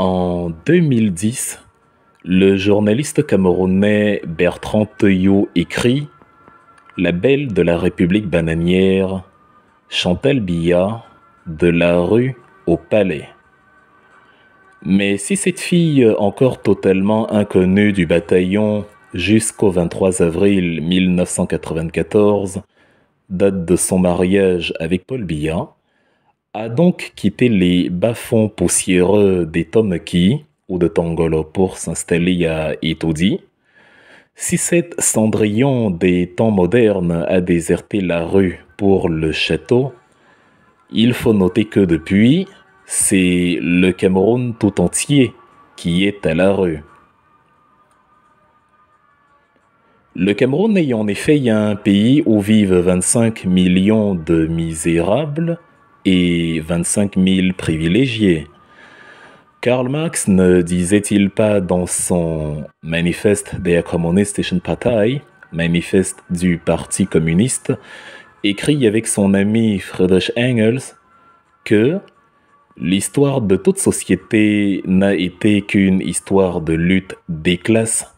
En 2010, le journaliste camerounais Bertrand Teuillot écrit La belle de la République bananière, Chantal Biya, de la rue au palais. Mais si cette fille, encore totalement inconnue du bataillon jusqu'au 23 avril 1994, date de son mariage avec Paul Biya, a donc quitté les bas-fonds poussiéreux des Tomaki ou de Tongolo pour s'installer à Itodi, si cet cendrillon des temps modernes a déserté la rue pour le château, il faut noter que depuis, c'est le Cameroun tout entier qui est à la rue. Le Cameroun est en effet un pays où vivent 25 millions de misérables et 25 000 privilégiés. Karl Marx ne disait-il pas dans son Manifeste der Kommunistischen Partei, manifeste du Parti communiste, écrit avec son ami Friedrich Engels, que l'histoire de toute société n'a été qu'une histoire de lutte des classes.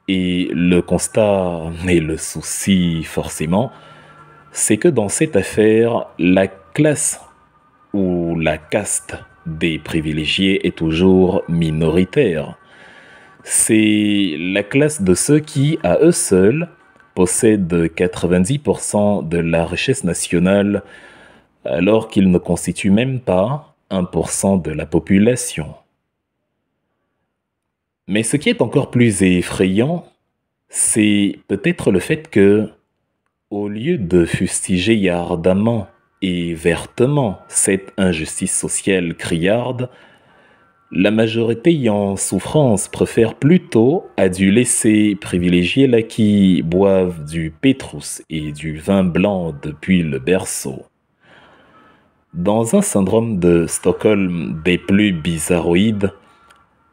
Et le constat et le souci, forcément, c'est que dans cette affaire, la classe ou la caste des privilégiés est toujours minoritaire. C'est la classe de ceux qui, à eux seuls, possèdent 90% de la richesse nationale, alors qu'ils ne constituent même pas 1% de la population. Mais ce qui est encore plus effrayant, c'est peut-être le fait que, au lieu de fustiger ardemment et vertement cette injustice sociale criarde, la majorité en souffrance préfère plutôt aduler ces privilégiés-là qui boivent du pétrus et du vin blanc depuis le berceau. Dans un syndrome de Stockholm des plus bizarroïdes,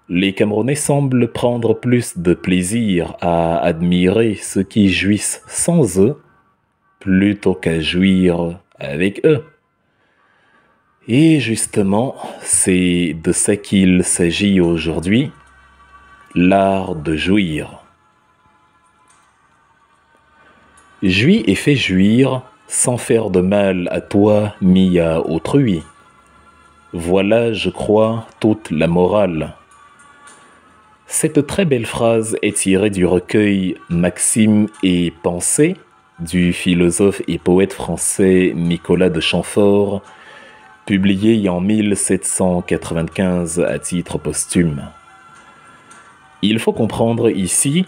les Camerounais semblent prendre plus de plaisir à admirer ceux qui jouissent sans eux plutôt qu'à jouir avec eux. Et justement, c'est de ça qu'il s'agit aujourd'hui, l'art de jouir. Jouis et fais jouir sans faire de mal à toi ni à autrui. Voilà, je crois, toute la morale. Cette très belle phrase est tirée du recueil Maximes et Pensées du philosophe et poète français Nicolas de Chamfort, publié en 1795 à titre posthume. Il faut comprendre ici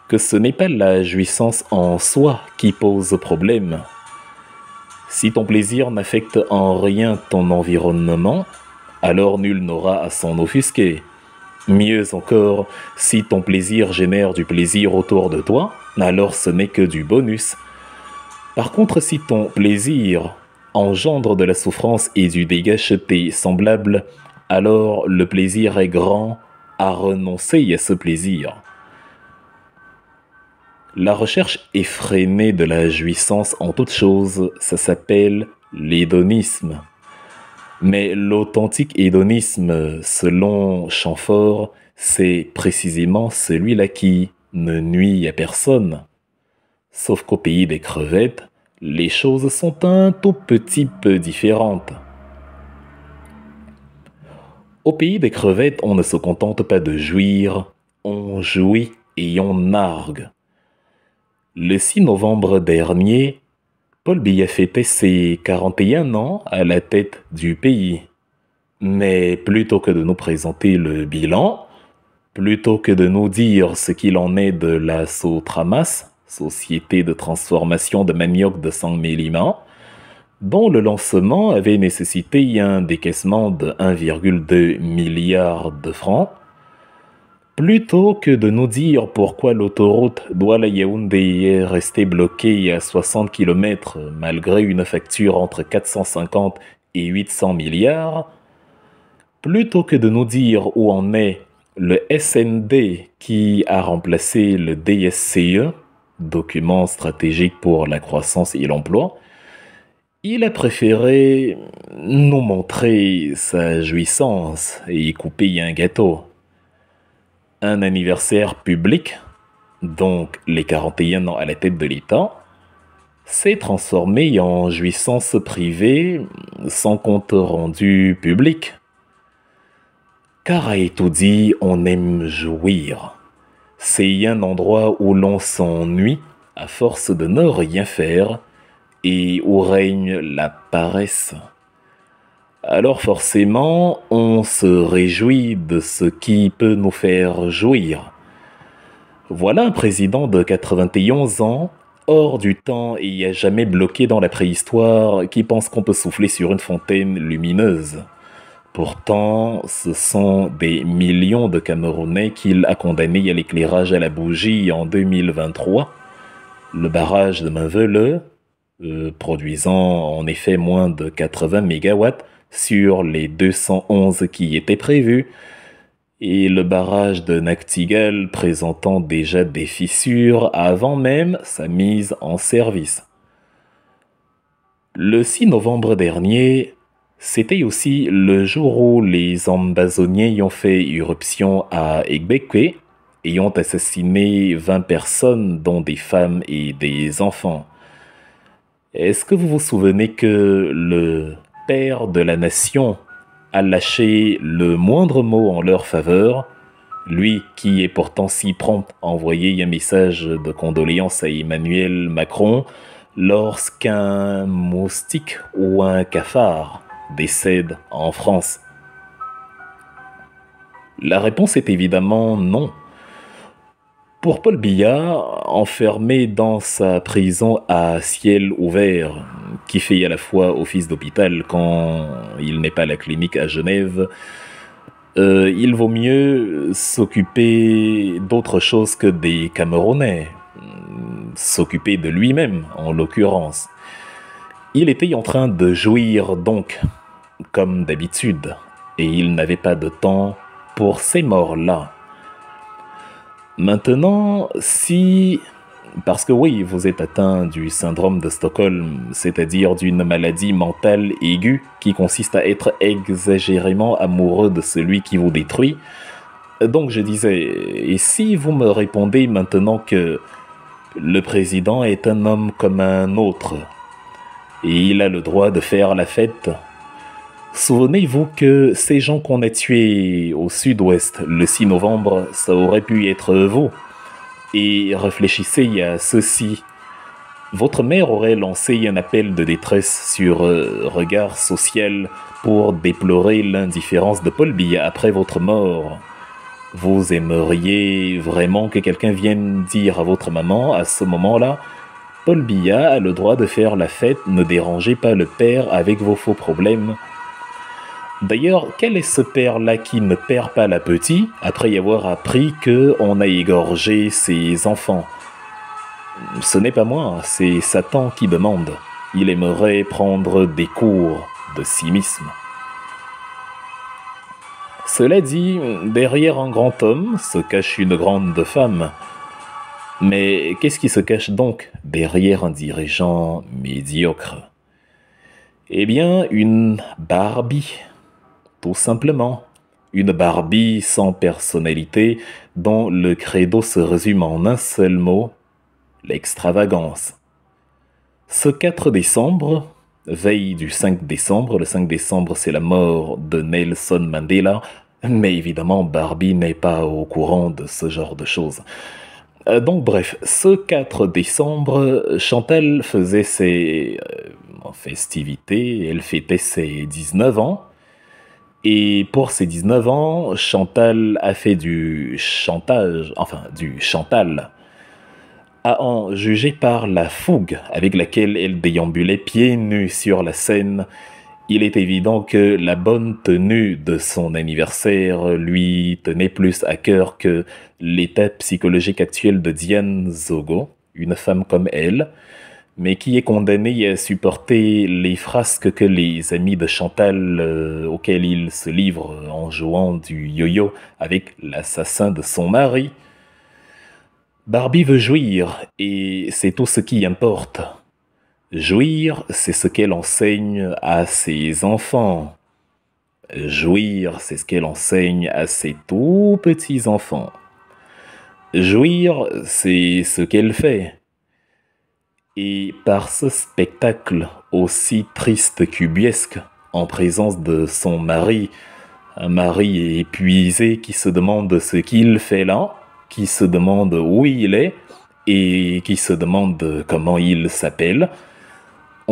que ce n'est pas la jouissance en soi qui pose problème. Si ton plaisir n'affecte en rien ton environnement, alors nul n'aura à s'en offusquer. Mieux encore, si ton plaisir génère du plaisir autour de toi, alors ce n'est que du bonus. Par contre, si ton plaisir engendre de la souffrance et du dégât chez tes semblables, alors le plaisir est grand à renoncer à ce plaisir. La recherche effrénée de la jouissance en toute chose, ça s'appelle l'hédonisme. Mais l'authentique hédonisme, selon Chamfort, c'est précisément celui-là qui ne nuit à personne. Sauf qu'au pays des crevettes, les choses sont un tout petit peu différentes. Au pays des crevettes, on ne se contente pas de jouir, on jouit et on nargue. Le 6 novembre dernier, Paul Biya fêtait ses 41 ans à la tête du pays. Mais plutôt que de nous présenter le bilan, plutôt que de nous dire ce qu'il en est de la Sotramas, société de transformation de manioc de Sang-Méliment, dont le lancement avait nécessité un décaissement de 1,2 milliard de francs, plutôt que de nous dire pourquoi l'autoroute Douala-Yaoundé est restée bloquée à 60 km malgré une facture entre 450 et 800 milliards, plutôt que de nous dire où en est le SND qui a remplacé le DSCE, document stratégique pour la croissance et l'emploi, Il a préféré nous montrer sa jouissance et couper un gâteau. Un anniversaire public, donc les 41 ans à la tête de l'État, s'est transformé en jouissance privée sans compte rendu public. Car à tout dit, on aime jouir. C'est un endroit où l'on s'ennuie à force de ne rien faire et où règne la paresse. Alors forcément, on se réjouit de ce qui peut nous faire jouir. Voilà un président de 91 ans, hors du temps et à jamais bloqué dans la préhistoire, qui pense qu'on peut souffler sur une fontaine lumineuse. Pourtant, ce sont des millions de Camerounais qu'il a condamnés à l'éclairage à la bougie en 2023. Le barrage de Mainveleux, produisant en effet moins de 80 mégawatts sur les 211 qui étaient prévus, et le barrage de Nachtigal présentant déjà des fissures avant même sa mise en service. Le 6 novembre dernier, c'était aussi le jour où les Ambazoniens ont fait irruption à Egbekwe et ont assassiné 20 personnes, dont des femmes et des enfants. Est-ce que vous vous souvenez que le père de la nation a lâché le moindre mot en leur faveur, lui qui est pourtant si prompt à envoyer un message de condoléances à Emmanuel Macron lorsqu'un moustique ou un cafard décède en France? La réponse est évidemment non. Pour Paul Biya, enfermé dans sa prison à ciel ouvert, qui fait à la fois office d'hôpital quand il n'est pas à la clinique à Genève, il vaut mieux s'occuper d'autre chose que des Camerounais, s'occuper de lui-même en l'occurrence. Il était en train de jouir donc, comme d'habitude, et il n'avait pas de temps pour ces morts-là. Maintenant, si... Parce que oui, vous êtes atteint du syndrome de Stockholm, c'est-à-dire d'une maladie mentale aiguë qui consiste à être exagérément amoureux de celui qui vous détruit. Donc je disais, et si vous me répondez maintenant que le président est un homme comme un autre, et il a le droit de faire la fête, souvenez-vous que ces gens qu'on a tués au sud-ouest le 6 novembre, ça aurait pu être vous. Et réfléchissez à ceci. Votre mère aurait lancé un appel de détresse sur Regard Social pour déplorer l'indifférence de Paul Biya après votre mort. Vous aimeriez vraiment que quelqu'un vienne dire à votre maman à ce moment-là: Paul Biya a le droit de faire la fête, ne dérangez pas le père avec vos faux problèmes. D'ailleurs, quel est ce père-là qui ne perd pas la petite après y avoir appris qu'on a égorgé ses enfants? Ce n'est pas moi, c'est Satan qui demande. Il aimerait prendre des cours de cynisme. Cela dit, derrière un grand homme se cache une grande femme. Mais qu'est-ce qui se cache donc derrière un dirigeant médiocre? Eh bien, une Barbie. Tout simplement, une Barbie sans personnalité dont le credo se résume en un seul mot: l'extravagance. Ce 4 décembre, veille du 5 décembre, le 5 décembre c'est la mort de Nelson Mandela, mais évidemment Barbie n'est pas au courant de ce genre de choses. Donc bref, ce 4 décembre, Chantal faisait ses festivités, elle fêtait ses 19 ans. Et pour ses 19 ans, Chantal a fait du chantage, enfin du Chantal, à en juger par la fougue avec laquelle elle déambulait pieds nus sur la scène. Il est évident que la bonne tenue de son anniversaire lui tenait plus à cœur que l'état psychologique actuel de Diane Zogo, une femme comme elle, mais qui est condamnée à supporter les frasques que les amis de Chantal auxquels il se livre en jouant du yo-yo avec l'assassin de son mari. Barbie veut jouir, et c'est tout ce qui importe. Jouir, c'est ce qu'elle enseigne à ses enfants. Jouir, c'est ce qu'elle enseigne à ses tout petits enfants. Jouir, c'est ce qu'elle fait. Et par ce spectacle aussi triste qu'ubuesque, en présence de son mari, un mari épuisé qui se demande ce qu'il fait là, qui se demande où il est et qui se demande comment il s'appelle,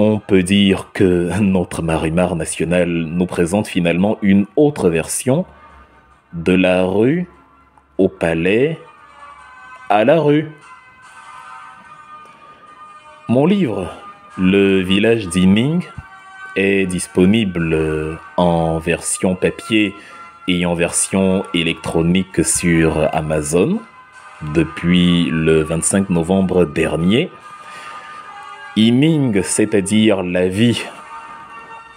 on peut dire que notre Marimar national nous présente finalement une autre version de la rue au palais à la rue. Mon livre, Le village d'Iming, est disponible en version papier et en version électronique sur Amazon depuis le 25 novembre dernier. Iming, c'est-à-dire la vie.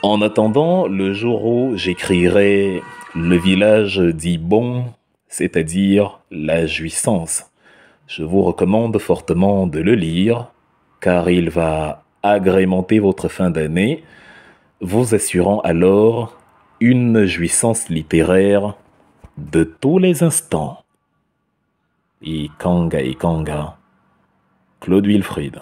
En attendant le jour où j'écrirai le village d'Ibon, c'est-à-dire la jouissance. Je vous recommande fortement de le lire, car il va agrémenter votre fin d'année, vous assurant alors une jouissance littéraire de tous les instants. Ikanga, Claude Wilfried.